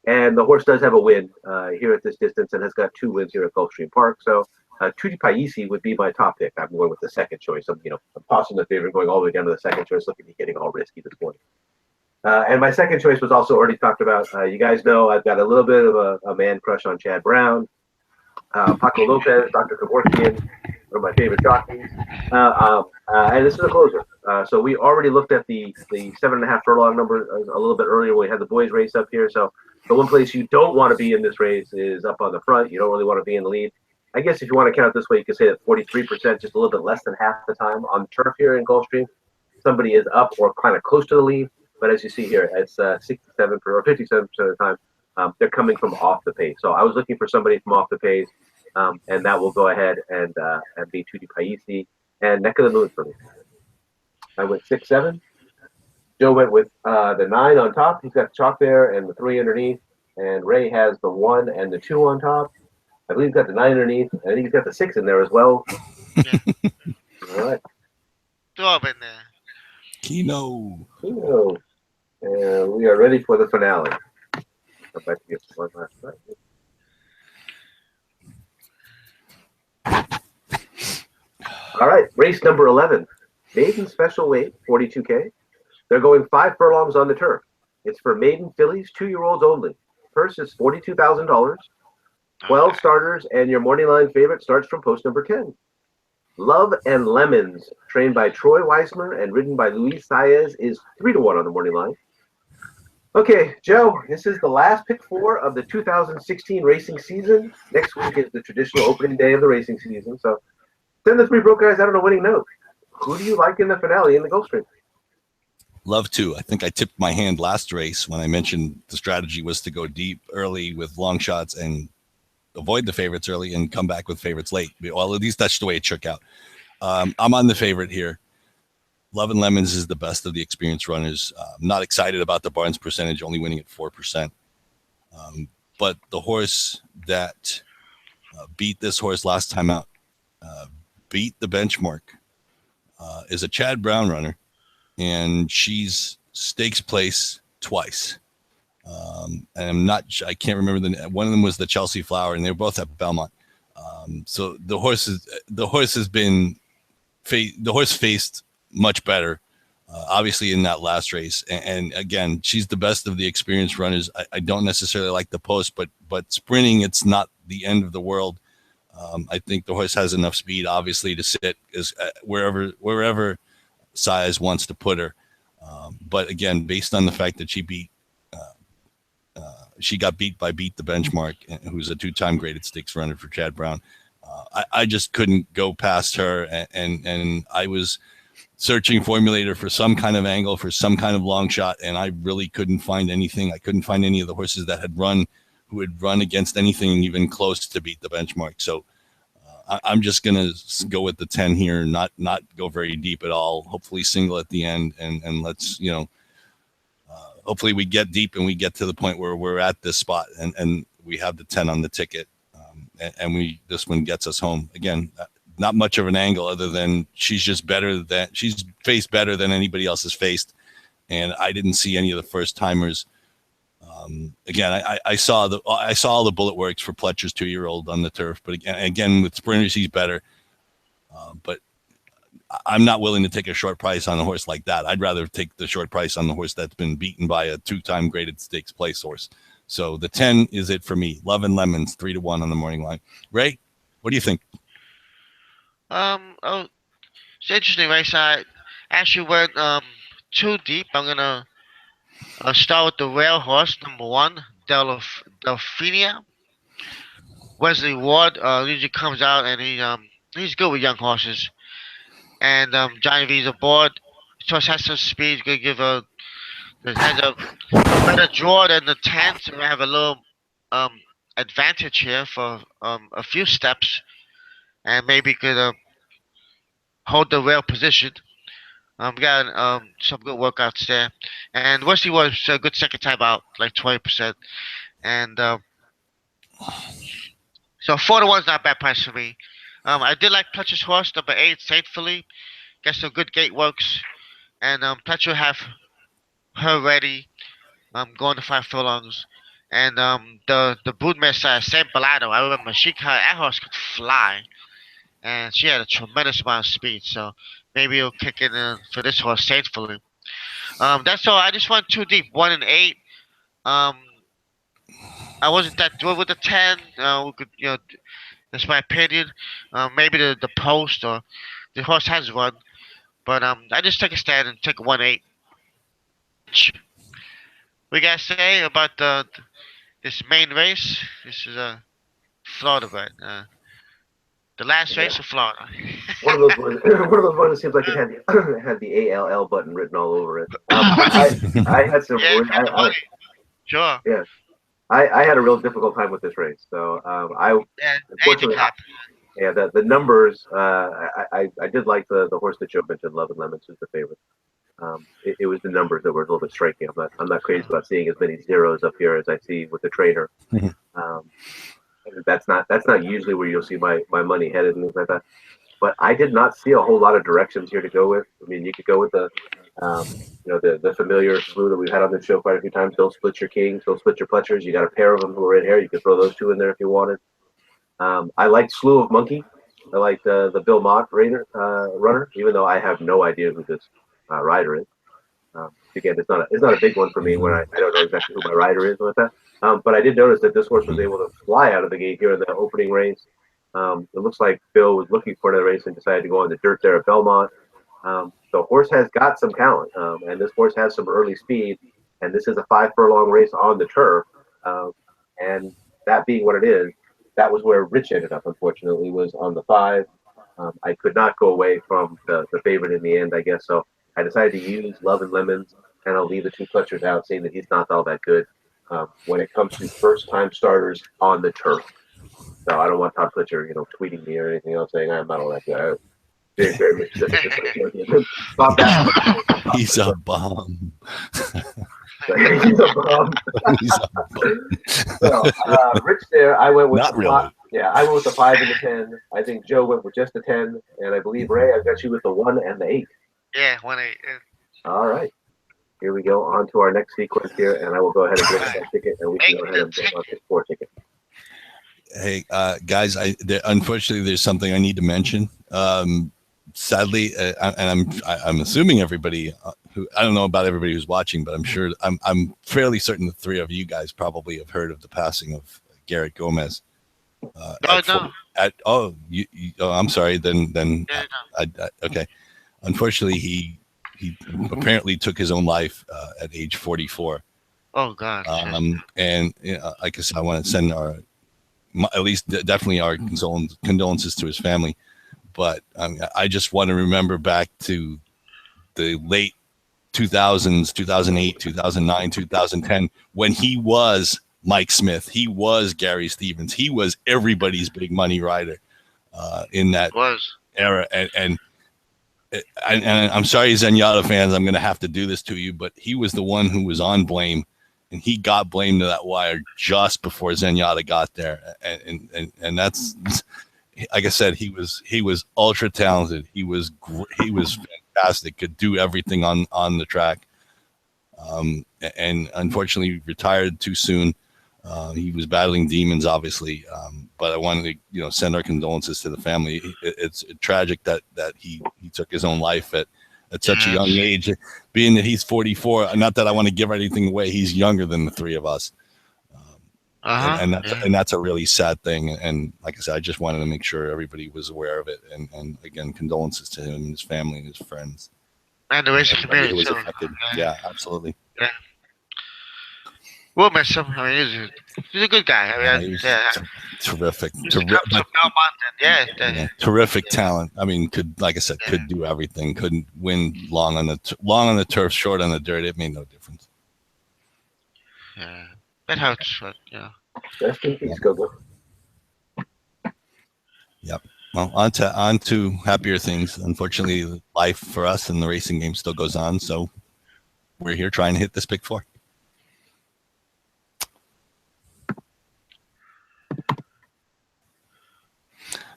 And the horse does have a win here at this distance and has got 2 wins here at Gulfstream Park. So Tutti Paesi would be my top pick. I'm going with the second choice. I'm tossing the favorite, going all the way down to the second choice. Look at me getting all risky this morning. And my second choice was also already talked about. You guys know I've got a little bit of a man crush on Chad Brown. Paco Lopez, Dr. Kevorkian, one of my favorite jockeys. And this is a closer. So we already looked at the 7.5 furlong number a little bit earlier when we had the boys race up here. So the one place you don't want to be in this race is up on the front. You don't really want to be in the lead. I guess if you want to count it this way, you could say that 43%, just a little bit less than half the time on turf here in Gulfstream, somebody is up or kind of close to the lead. But as you see here, it's 67 or 57% of the time. They're coming from off the pace. So I was looking for somebody from off the pace, and that will go ahead and be Tutti Paesi and neck of the moon for me. I went 6-7. Joe went with the 9 on top. He's got the chalk there and the 3 underneath. And Ray has the 1 and the 2 on top. I believe he's got the 9 underneath. I think he's got the 6 in there as well. Yeah. All right. 12 in there. Keno. And we are ready for the finale. Come back to get one last night. All right, race number 11, maiden special weight, 42K. They're going 5 furlongs on the turf. It's for maiden fillies, 2-year-olds only. Purse is $42,000. 12 Okay. starters, and your morning line favorite starts from post number 10. Love and Lemons, trained by Troy Weismer and ridden by Luis Saez, is 3-1 on the morning line. Okay, Joe, this is the last pick 4 of the 2016 racing season. Next week is the traditional opening day of the racing season. So send the 3 broke guys out on a winning note. Who do you like in the finale in the Gulfstream? Love to. I think I tipped my hand last race when I mentioned the strategy was to go deep early with long shots and avoid the favorites early and come back with favorites late. Well, at least that's the way it shook out. I'm on the favorite here. Love and Lemons is the best of the experienced runners. I'm not excited about the Barnes percentage, only winning at 4%. But the horse that beat this horse last time out, beat the benchmark, is a Chad Brown runner, and she's stakes place twice. And I can't remember one of them was the Chelsea Flower, and they were both at Belmont. So the horse faced much better, obviously in that last race. And again, she's the best of the experienced runners. I don't necessarily like the post, but sprinting, it's not the end of the world. I think the horse has enough speed, obviously, to sit wherever Saez wants to put her. But again, based on the fact that she got beat by Beat the Benchmark, who's a 2-time graded stakes runner for Chad Brown. I just couldn't go past her, and I was searching Formulator for some kind of angle, for some kind of long shot, and I really couldn't find anything. I couldn't find any of the horses that who had run against anything even close to Beat the Benchmark. So I'm just gonna go with the 10 here, not go very deep at all. Hopefully single at the end, and let's hopefully we get deep and we get to the point where we're at this spot and we have the 10 on the ticket, and this one gets us home. Again, not much of an angle other than she's faced better than anybody else has faced, and I didn't see any of the first timers. Again, I saw all the bullet works for Pletcher's 2-year-old on the turf, but again with sprinters he's better. But I'm not willing to take a short price on a horse like that. I'd rather take the short price on the horse that's been beaten by a 2-time graded stakes place horse. So the 10 is it for me. Love and Lemons, 3-1 on the morning line. Ray, what do you think? Oh, it's interesting race. I actually went too deep. I'm gonna start with the rail horse, number 1, Delphinia. Wesley Ward usually comes out and he's good with young horses. And Johnny V's aboard. This horse has some speed. Gonna give has a better draw than the 10, so we have a little advantage here for a few steps, and maybe could hold the rail position. We got some good workouts there, and Wesley was a good second time out, like 20%, and so 4-1 is not a bad price for me. I did like Pletcher's horse, number 8, Saintfully. Got some good gate works, and Pletcher have her ready. Going to 5 furlongs, and the broodmare side, Saint Bellado. I remember that horse could fly, and she had a tremendous amount of speed. So maybe it'll kick in for this horse, Saintfully. That's all. I just went too deep, 1 and 8. I wasn't that good with the 10. We could, that's my opinion. Maybe the post or the horse has run, but I just took a stand and took 1-8. We gotta say about this main race. This is a Florida, right? The last race of Florida. One of those ones. One of those ones that seems like it had the ALL button written all over it. I had some. Yeah, sure. Yeah. I had a real difficult time with this race. So unfortunately, the numbers. I did like the horse that Joe mentioned, Love and Lemons, was the favorite. It was the numbers that were a little bit striking. I'm not crazy about seeing as many zeros up here as I see with the trainer. That's not usually where you'll see my money headed and things like that. But I did not see a whole lot of directions here to go with. I mean, you could go with the familiar slew that we've had on the show quite a few times. Don't split your kings, don't split your Pletchers. You got a pair of them who are in here. You could throw those two in there if you wanted. I liked Slew of Monkey. I like the Bill Mott runner, even though I have no idea who this rider is. Again, it's not a big one for me when I don't know exactly who my rider is with that. But I did notice that this horse was able to fly out of the gate here in the opening race. It looks like Bill was looking for the race and decided to go on the dirt there at Belmont. The horse has got some talent, and this horse has some early speed. And this is a 5 furlong race on the turf. And that being what it is, that was where Rich ended up, unfortunately, was on the 5. I could not go away from the favorite in the end, I guess. So I decided to use Love and Lemons, and I'll leave the 2 clutchers out, saying that he's not all that good when it comes to first-time starters on the turf. So I don't want Todd Pletcher, tweeting me or anything else saying I'm not all that good. Stop that. He's a bomb. He's a bomb. So, Rich there, I went with Not the really. 5. Yeah, I went with the 5 and the 10. I think Joe went with just the 10, and I believe Ray, I've got you with the 1 and the 8. Yeah, 1-8. All right. Here we go on to our next sequence here, and I will go ahead and get that ticket, and we can go ahead and go on to 4 tickets. Hey, guys, unfortunately, there's something I need to mention. Sadly, and I'm assuming everybody who, I don't know about everybody who's watching, but I'm fairly certain the 3 of you guys probably have heard of the passing of Garrett Gomez. I'm sorry. Then okay. Unfortunately, he apparently took his own life at age 44. Oh God. And like I said, I want to send definitely our condolences to his family. But I just want to remember back to the late 2000s, 2008, 2009, 2010, when he was Mike Smith, he was Gary Stevens, he was everybody's big money rider in that era. And I'm sorry, Zenyatta fans, I'm going to have to do this to you, but he was the one who was on blame, and he got blamed to that wire just before Zenyatta got there. And that's, like I said, he was ultra talented. He was fantastic. Could do everything on the track. And unfortunately retired too soon. He was battling demons, obviously. But I wanted to, send our condolences to the family. It's tragic that he took his own life at such a young age. Being that he's 44, not that I want to give anything away, he's younger than the 3 of us. And that's a really sad thing. And like I said, I just wanted to make sure everybody was aware of it. And again, condolences to him and his family and his friends. And the racing community too. Yeah, absolutely. Yeah. We'll miss him. I mean, he's a good guy. I mean, terrific. Terrific talent. I mean, could do everything. Couldn't win long on the turf, short on the dirt. It made no difference. Yeah. It hurts, but yeah. Rest in peace, Gogo. Yep. Well, on to happier things. Unfortunately, life for us and the racing game still goes on, so we're here trying to hit this big 4.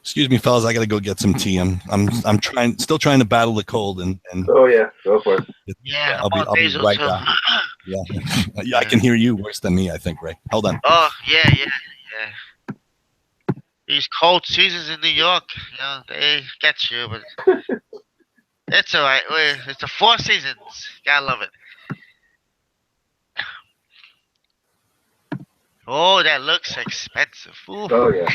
Excuse me, fellas. I got to go get some tea. I'm still trying to battle the cold and. Oh yeah, go for it. Yeah, I'll be right back. Yeah, I can hear you worse than me, I think, Ray. Hold on. Oh yeah. These cold seasons in New York, they get you, but it's all right. It's the 4 seasons. Gotta love it. Oh, that looks expensive. Ooh. Oh yeah.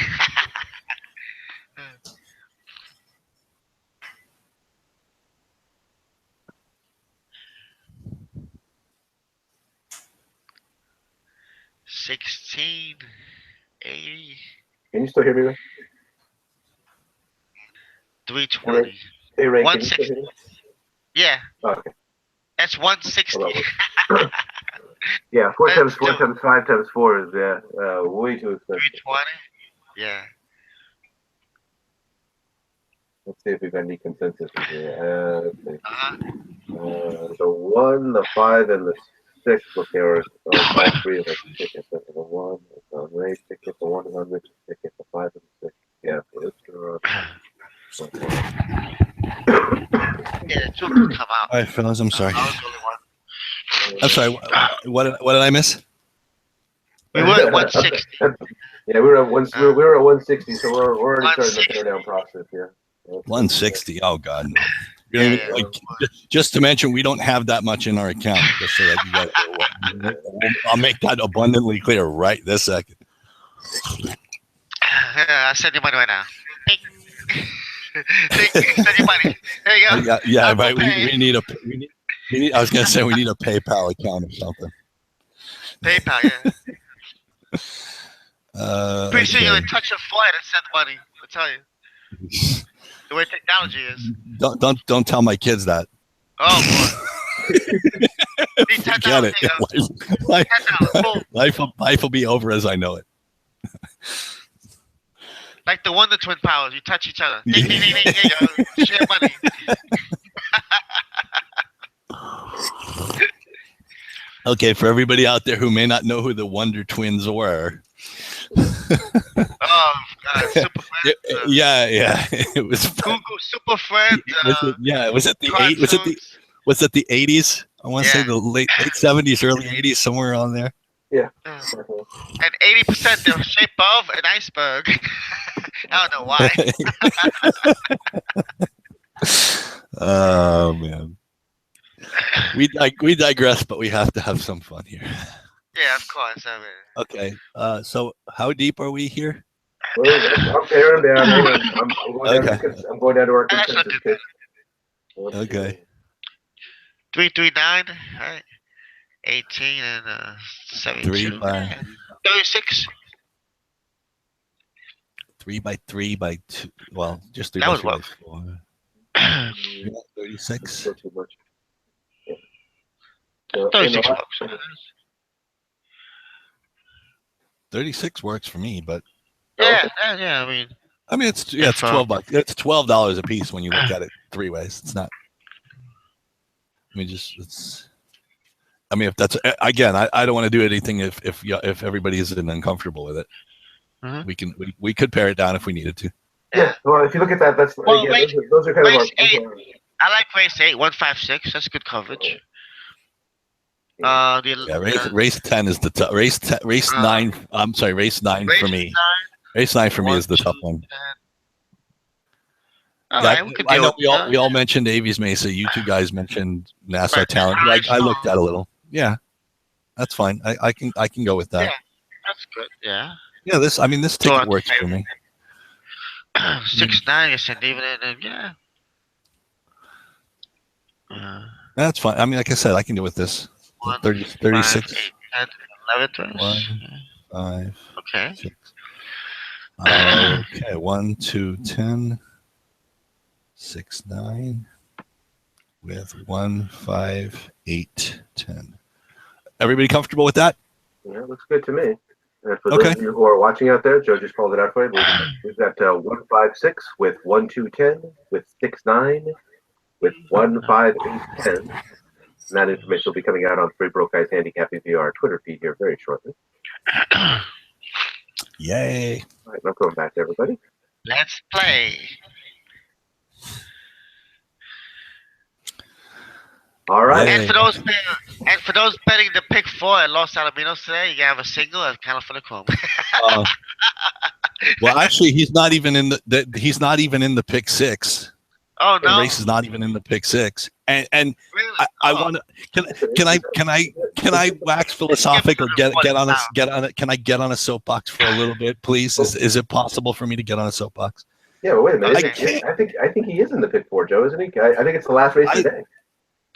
$16.80. Can you still hear me, Ray? $3.20. Hey, Ray, $1.60. Yeah. Oh, okay. That's $1.60. Yeah, 4 times 4 times 5 times 4 is way too expensive. $3.20. Yeah. Let's see if we've got any consensus here. The 1, the 5, and the 6 look here. All 3 of us tickets. The 1 is on Ray's ticket. The 1 is on Rich's ticket. The 5 and the 6. Yeah, so it's Yeah, the 2 can come out. All right, fellas. I'm sorry. I was the only one. I'm sorry. What did I miss? We were at 160. Yeah, we were at we were at 160, so we're already starting the tear down process. Yeah. 160. Oh God. Yeah, Like, just to mention, we don't have that much in our account. Just so that you guys, I'll make that abundantly clear right this second. I'll send you money right now. Send you money. There you go. Yeah, right. We need. I was gonna say we need a PayPal account or something. PayPal, yeah. Pretty soon you'll touch your forehead and send money. I'll tell you. The way technology is. Don't tell my kids that. Oh boy. Forget it. Life will be over as I know it. Like the Wonder Twin powers, you touch each other. Ding, ding, ding, ding, there you go. Share money. Okay, for everybody out there who may not know who the Wonder Twins were. Oh God, Super Friends. Yeah. It was Google Super Friends. Was it the 80s? I want to say the late 70s, early 80s, somewhere around there. Yeah. And 80% they're shaped of an iceberg. I don't know why. Oh man. We digress, but we have to have some fun here. Yeah, of course. I mean. Okay. So how deep are we here? I'm tearing down. I'm going down to our consensus. Okay. 339. All right. 18 and 72. 3 by 36. 3 by 3 by 2. Well, just 3 that by was 3 what? by 4. 36. 36 bucks. 36 works for me, but yeah. I mean, it's $12. It's $12 a piece when you look at it three ways. It's not. If that's again, I don't want to do anything if everybody isn't uncomfortable with it. We could pare it down if we needed to. Yeah. Well, if you look at that, those are kind race of 8. I like race 8, 156. That's good coverage. Race 10 is the tough. Race 9. I'm sorry, race 9 for me. Race 9 for me is the tough one. I know we all mentioned Avies Mesa. You two guys mentioned Nassau Talent. I looked at a little. Yeah, that's fine. I can go with that. Yeah, that's good. Yeah. Yeah. This ticket works for me. 6-9 is an even, and yeah. That's fine. I mean, like I said, I can do with this. 36. 5, 8, 10, 11, 1, 5. Okay. 6. Okay. 1, 2, 10. 6, 9. With 1, 5, 8, 10. Everybody comfortable with that? Yeah, looks good to me. And for those of you who are watching out there, Joe just called it out for you. We've got 156 with 1, 2, 10 with 6, 9 with 1, 5, 8, 10. And that information will be coming out on Three Broke Guys Handicapping via our Twitter feed here very shortly. Yay. All right, I'm going back to everybody. Let's play. All right. And for those betting the pick 4 at Los Alamitos today, you can have a single at California Chrome. Well, actually, he's not even in the pick 6. Oh no! The race is not even in the pick 6, and really? I want to. Can I wax philosophic or get on a Can I get on a soapbox for a little bit, please? Is it possible for me to get on a soapbox? Yeah, but wait a minute. I think he is in the pick 4, Joe, isn't he? I think it's the last race of the day.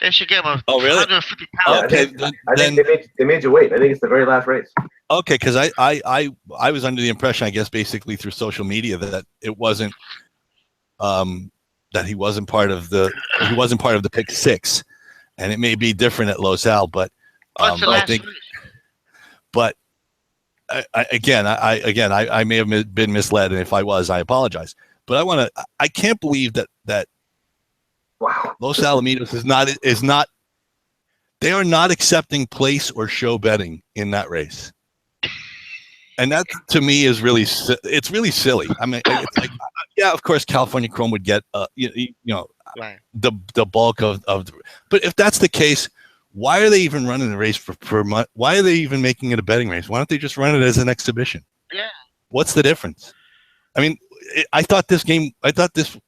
They should give him 150 pounds. Okay, I think they made you wait. I think it's the very last race. Okay, because I was under the impression, I guess, basically through social media that it wasn't that he wasn't part of the pick 6, and it may be different at Los Al, but I think. Race. But I may have been misled, and if I was, I apologize. But I can't believe that. Wow. Los Alamitos is not. They are not accepting place or show betting in that race, and that to me is really silly. I mean, it's like, yeah, of course, California Chrome would get right. the bulk of the. But if that's the case, why are they even running the race for month? Why are they even making it a betting race? Why don't they just run it as an exhibition? Yeah. What's the difference? I mean, I thought this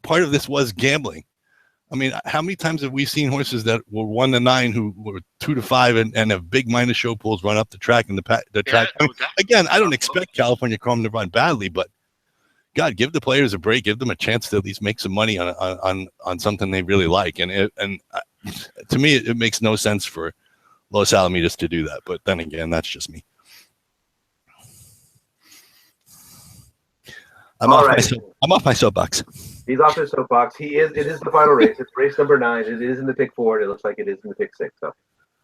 part of this was gambling. I mean, how many times have we seen horses that were 1-9 who were 2-5 and have big minor show pools run up the track and the track? I mean, again, I don't expect California Chrome to run badly, but God, give the players a break, give them a chance to at least make some money on something they really like. And to me, it makes no sense for Los Alamitos to do that. But then again, that's just me. I'm off my soapbox. He's off his soapbox. It is the final race. It's race number 9. It is in the pick 4, and it looks like it is in the pick 6. So,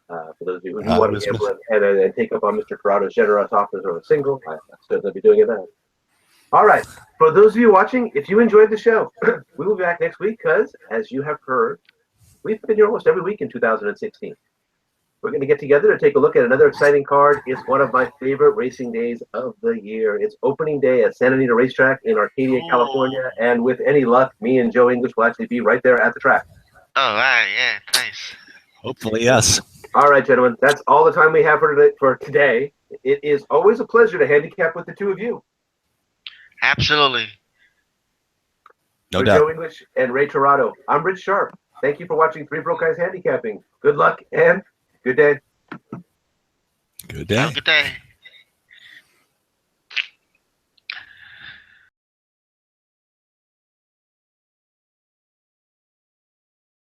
for those of you who want to gamble and take up on Mr. Corrado's generous offers or a single, I certainly be doing it then. All right. For those of you watching, if you enjoyed the show, we will be back next week because, as you have heard, we've been here almost every week in 2016. We're going to get together to take a look at another exciting card. It's one of my favorite racing days of the year. It's opening day at Santa Anita Racetrack in Arcadia, California. And with any luck, me and Joe English will actually be right there at the track. All right, yeah, nice. Hopefully, yes. All right, gentlemen. That's all the time we have for today. It is always a pleasure to handicap with the two of you. Absolutely. No doubt. Joe English and Ray Torado, I'm Rich Sharp. Thank you for watching Three Broke Guys Handicapping. Good luck and good day. Good day. Have a good day.